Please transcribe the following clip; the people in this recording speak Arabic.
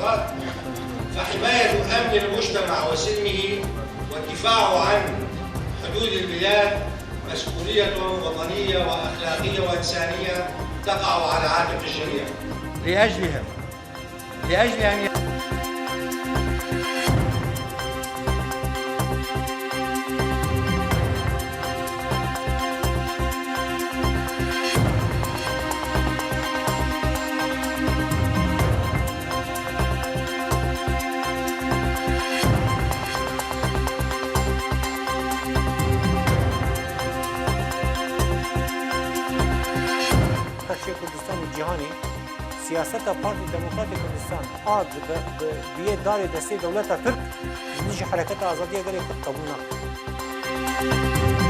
المخدرات. فحماية أمن المجتمع وسلمه والدفاع عن حدود البلاد مسؤولية وطنية وأخلاقية وإنسانية تقع على عاتق الجميع. لأجل أن کردستان جهانی سیاست پارتی دموکراتی کردستان آد به دار دستی دولت ترک نیچه حرکت آزادی اگر قبول نکرد.